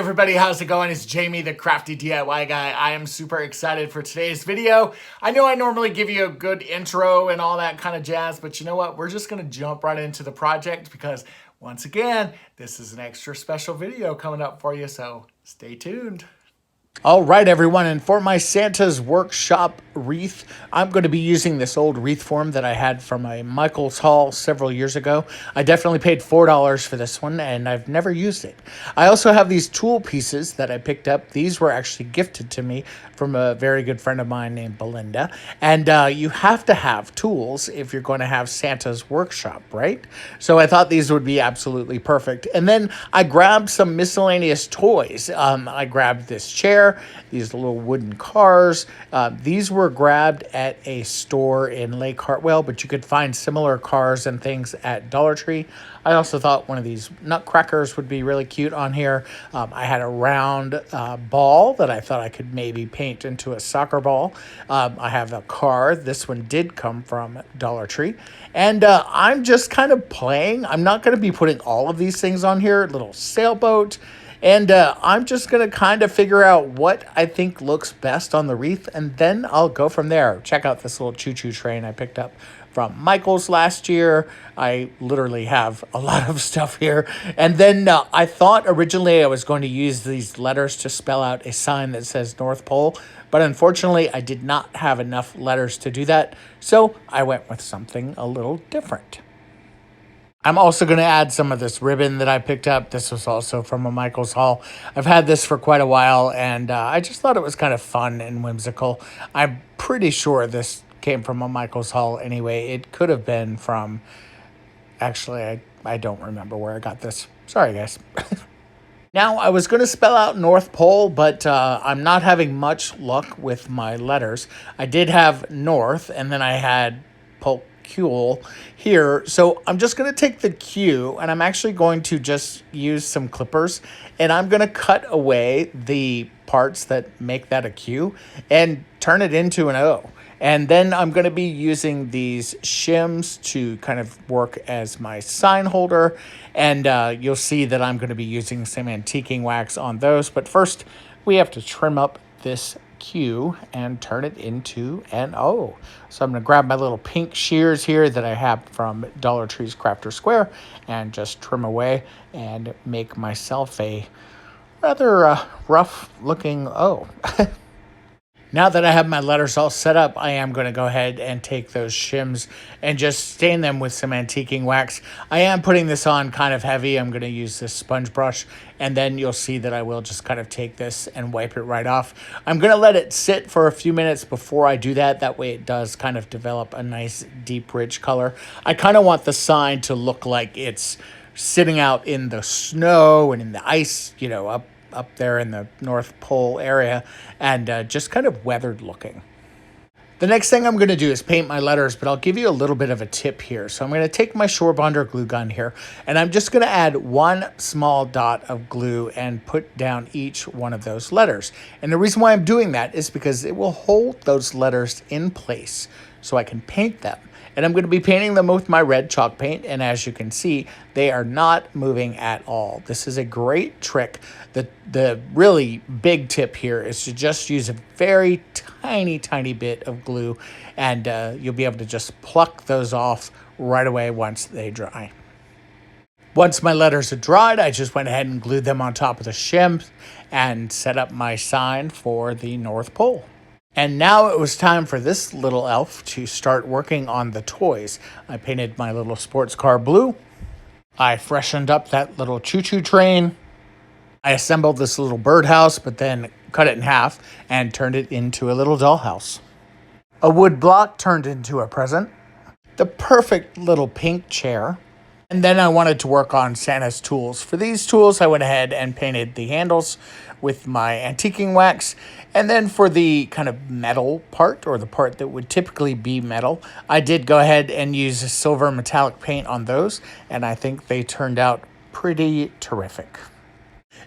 everybody, how's it going? It's Jamie, the crafty DIY guy. I am super excited for today's video. I know I normally give you a good intro and all that kind of jazz, but you know what? We're just gonna jump right into the project because once again, this is an extra special video coming up for you, so stay tuned. All right, everyone, and for my Santa's Workshop wreath, I'm going to be using this old wreath form that I had from a Michael's haul several years ago. I definitely paid $4 for this one, and I've never used it. I also have these tool pieces that I picked up. These were actually gifted to me from a very good friend of mine named Belinda, and you have to have tools if you're going to have Santa's Workshop, right? So I thought these would be absolutely perfect. And then I grabbed some miscellaneous toys. I grabbed this chair, these little wooden cars. These were grabbed at a store in Lake Hartwell, but you could find similar cars and things at Dollar Tree. I also thought one of these nutcrackers would be really cute on here. I had a round ball that I thought I could maybe paint into a soccer ball. I have a car. This one did come from Dollar Tree. And I'm just kind of playing. I'm not going to be putting all of these things on here. Little sailboat. And I'm just going to kind of figure out what I think looks best on the wreath, and then I'll go from there. Check out this little choo-choo train I picked up from Michael's last year. I literally have a lot of stuff here. And then I thought originally I was going to use these letters to spell out a sign that says North Pole, but unfortunately I did not have enough letters to do that, so I went with something a little different. I'm also going to add some of this ribbon that I picked up. This was also from a Michael's haul. I've had this for quite a while, and I just thought it was kind of fun and whimsical. I'm pretty sure this came from a Michael's haul anyway. It could have been from... Actually, I don't remember where I got this. Sorry, guys. Now, I was going to spell out North Pole, but I'm not having much luck with my letters. I did have North, and then I had Pole here. So I'm just going to take the Q and I'm actually going to just use some clippers and I'm going to cut away the parts that make that a Q and turn it into an O. And then I'm going to be using these shims to kind of work as my sign holder. And you'll see that I'm going to be using some antiquing wax on those. But first, we have to trim up this Q and turn it into an O. So I'm going to grab my little pink shears here that I have from Dollar Tree's Crafter Square and just trim away and make myself a rather rough looking O. Now that I have my letters all set up, I am going to go ahead and take those shims and just stain them with some antiquing wax. I am putting this on kind of heavy. I'm going to use this sponge brush, and then you'll see that I will just kind of take this and wipe it right off. I'm going to let it sit for a few minutes before I do that. That way it does kind of develop a nice deep rich color. I kind of want the sign to look like it's sitting out in the snow and in the ice, you know, up there in the North Pole area, and just kind of weathered looking. The next thing I'm going to do is paint my letters, but I'll give you a little bit of a tip here. So I'm going to take my Shore Bonder glue gun here, and I'm just going to add one small dot of glue and put down each one of those letters. And the reason why I'm doing that is because it will hold those letters in place so I can paint them. And I'm going to be painting them with my red chalk paint, and as you can see, they are not moving at all. This is a great trick. The really big tip here is to just use a very tiny bit of glue, and you'll be able to just pluck those off right away once they dry. Once my letters are dried, I just went ahead and glued them on top of the shims and set up my sign for the North Pole. And now it was time for this little elf to start working on the toys. I painted my little sports car blue. I freshened up that little choo-choo train. I assembled this little birdhouse, but then cut it in half and turned it into a little dollhouse. A wood block turned into a present. The perfect little pink chair. And then I wanted to work on Santa's tools. For these tools, I went ahead and painted the handles with my antiquing wax. And then for the kind of metal part, or the part that would typically be metal, I did go ahead and use a silver metallic paint on those. And I think they turned out pretty terrific.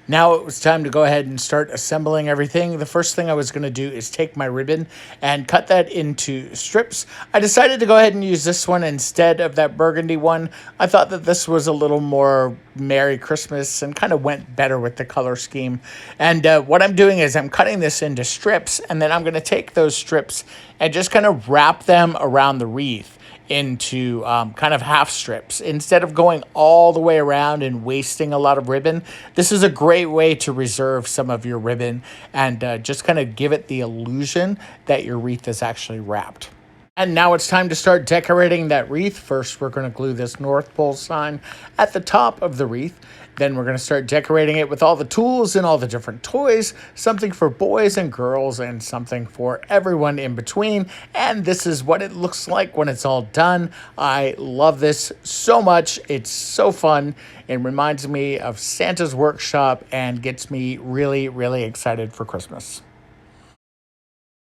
Now it was time to go ahead and start assembling everything. The first thing I was going to do is take my ribbon and cut that into strips. I decided to go ahead and use this one instead of that burgundy one. I thought that this was a little more Merry Christmas and kind of went better with the color scheme. And what I'm doing is I'm cutting this into strips, and then I'm going to take those strips and just kind of wrap them around the wreath into kind of half strips. Instead of going all the way around and wasting a lot of ribbon, this is a great way to reserve some of your ribbon and just kind of give it the illusion that your wreath is actually wrapped. And now it's time to start decorating that wreath. First, we're going to glue this North Pole sign at the top of the wreath. Then we're going to start decorating it with all the tools and all the different toys, something for boys and girls and something for everyone in between. And this is what it looks like when it's all done. I love this so much. It's so fun. It reminds me of Santa's workshop and gets me really, really excited for Christmas.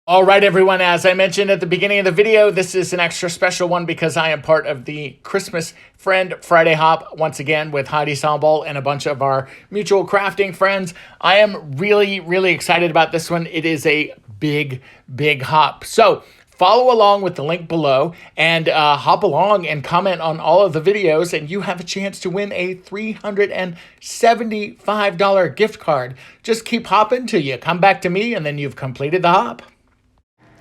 All right, everyone, as I mentioned at the beginning of the video, this is an extra special one because I am part of the Christmas Friend Friday Hop, once again, with Heidi Sonboul and a bunch of our mutual crafting friends. I am really, really excited about this one. It is a big, big hop. So follow along with the link below and hop along and comment on all of the videos, and you have a chance to win a $375 gift card. Just keep hopping till you come back to me, and then you've completed the hop.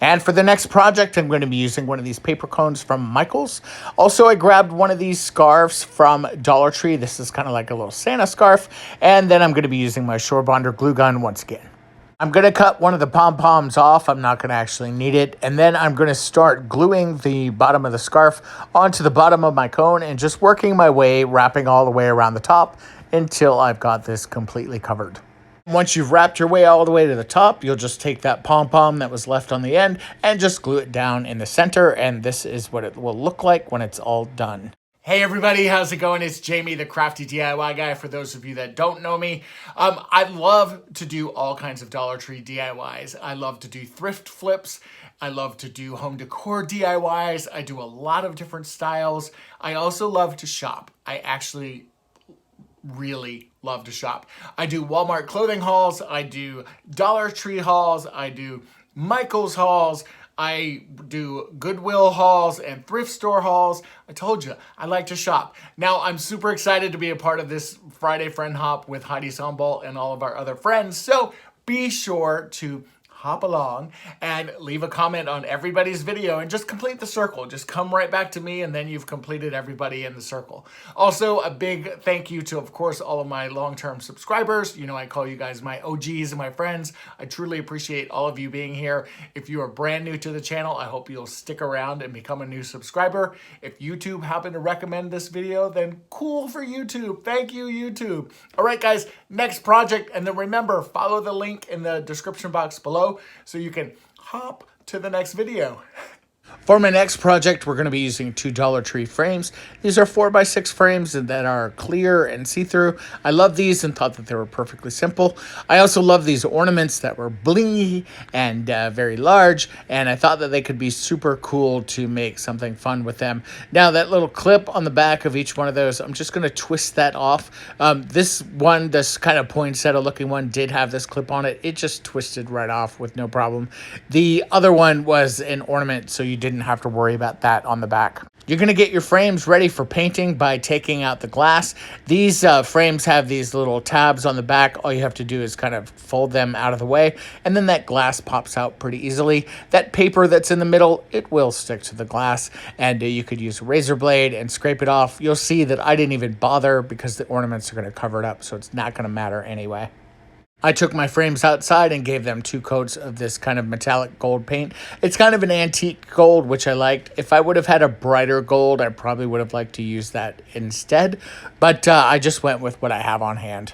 And for the next project, I'm going to be using one of these paper cones from Michaels. Also, I grabbed one of these scarves from Dollar Tree. This is kind of like a little Santa scarf. And then I'm going to be using my Shore Bonder glue gun once again. I'm going to cut one of the pom-poms off. I'm not going to actually need it. And then I'm going to start gluing the bottom of the scarf onto the bottom of my cone and just working my way, wrapping all the way around the top until I've got this completely covered. Once you've wrapped your way all the way to the top, you'll just take that pom-pom that was left on the end and just glue it down in the center, and this is what it will look like when it's all done. Hey everybody, how's it going? It's Jamie, the crafty DIY guy, for those of you that don't know me. I love to do all kinds of Dollar Tree DIYs. I love to do thrift flips. I love to do home decor DIYs. I do a lot of different styles. I also love to shop. I actually really love to shop. I do Walmart clothing hauls, I do Dollar Tree hauls, I do Michaels hauls, I do Goodwill hauls and thrift store hauls. I told you, I like to shop. Now, I'm super excited to be a part of this Friday Friend Hop with Heidi Sonboul and all of our other friends, so be sure to hop along and leave a comment on everybody's video and just complete the circle. Just come right back to me, and then you've completed everybody in the circle. Also, a big thank you to, of course, all of my long-term subscribers. You know, I call you guys my OGs and my friends. I truly appreciate all of you being here. If you are brand new to the channel, I hope you'll stick around and become a new subscriber. If YouTube happened to recommend this video, then cool for YouTube. Thank you, YouTube. All right, guys, next project. And then remember, follow the link in the description box below so you can hop to the next video. For my next project, we're going to be using two Dollar Tree frames. These are 4x6 frames that are clear and see-through. I love these and thought that they were perfectly simple. I also love these ornaments that were blingy and very large, and I thought that they could be super cool to make something fun with them. Now, that little clip on the back of each one of those, I'm just going to twist that off. This kind of poinsettia looking one did have this clip on it. It just twisted right off with no problem. The other one was an ornament, so you didn't have to worry about that on the back. You're going to get your frames ready for painting by taking out the glass. These frames have these little tabs on the back. All you have to do is kind of fold them out of the way, and then that glass pops out pretty easily. That paper that's in the middle, it will stick to the glass, and you could use a razor blade and scrape it off. You'll see that I didn't even bother because the ornaments are going to cover it up, so it's not going to matter anyway. I took my frames outside and gave them 2 coats of this kind of metallic gold paint. It's kind of an antique gold, which I liked. If I would have had a brighter gold, I probably would have liked to use that instead. But I just went with what I have on hand.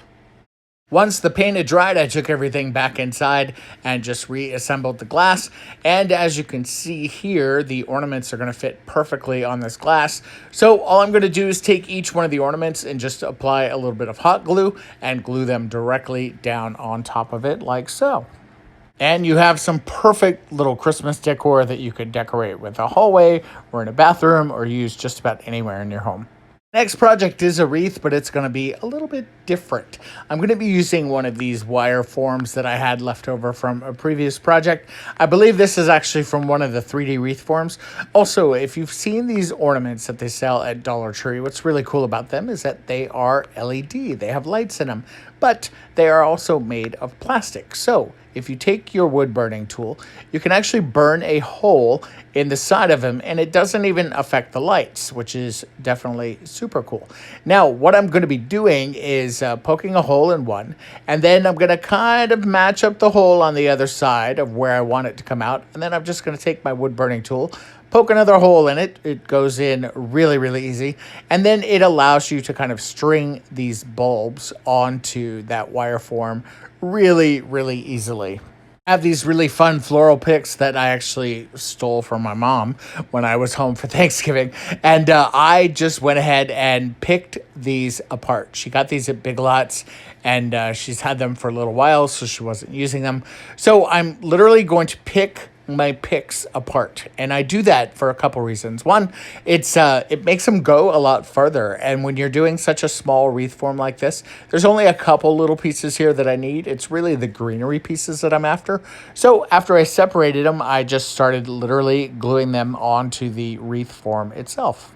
Once the paint had dried, I took everything back inside and just reassembled the glass. And as you can see here, the ornaments are going to fit perfectly on this glass. So all I'm going to do is take each one of the ornaments and just apply a little bit of hot glue and glue them directly down on top of it like so. And you have some perfect little Christmas decor that you could decorate with a hallway or in a bathroom or use just about anywhere in your home. Next project is a wreath, but it's going to be a little bit different. I'm going to be using one of these wire forms that I had left over from a previous project. I believe this is actually from one of the 3D wreath forms. Also, if you've seen these ornaments that they sell at Dollar Tree, what's really cool about them is that they are LED. They have lights in them, but they are also made of plastic. So if you take your wood burning tool, you can actually burn a hole in the side of them, and it doesn't even affect the lights, which is definitely super cool. Now, what I'm going to be doing is poking a hole in one, and then I'm going to kind of match up the hole on the other side of where I want it to come out, and then I'm just going to take my wood burning tool, poke another hole in it. It goes in really, really easy. And then it allows you to kind of string these bulbs onto that wire form really, really easily. I have these really fun floral picks that I actually stole from my mom when I was home for Thanksgiving. And I just went ahead and picked these apart. She got these at Big Lots, and she's had them for a little while, so she wasn't using them. So I'm literally going to pick my picks apart, and I do that for a couple reasons. One, it makes them go a lot further, and when you're doing such a small wreath form like this, there's only a couple little pieces here that I need. It's really the greenery pieces that I'm after. So after I separated them, I just started literally gluing them onto the wreath form itself.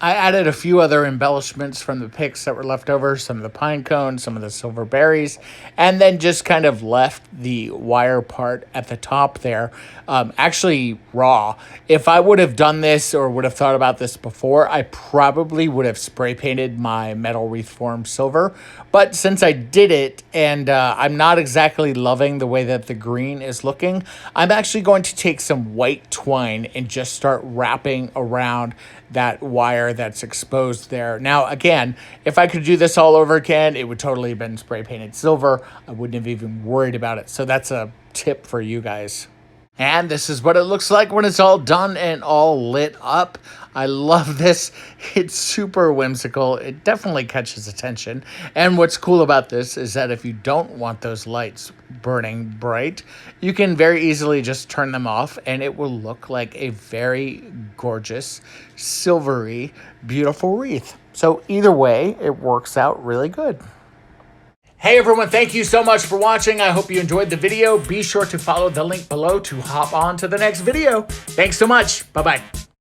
I added a few other embellishments from the picks that were left over, some of the pine cones, some of the silver berries, and then just kind of left the wire part at the top there, actually raw. If I would have done this or would have thought about this before, I probably would have spray painted my metal wreath form silver. But since I did it and I'm not exactly loving the way that the green is looking, I'm actually going to take some white twine and just start wrapping around that wire that's exposed there. Now, again, if I could do this all over again, it would totally have been spray painted silver. I wouldn't have even worried about it. So that's a tip for you guys. And this is what it looks like when it's all done and all lit up. I love this. It's super whimsical. It definitely catches attention. And what's cool about this is that if you don't want those lights burning bright, you can very easily just turn them off, and it will look like a very gorgeous, silvery, beautiful wreath. So either way, it works out really good. Hey everyone, thank you so much for watching. I hope you enjoyed the video. Be sure to follow the link below to hop on to the next video. Thanks so much. Bye-bye.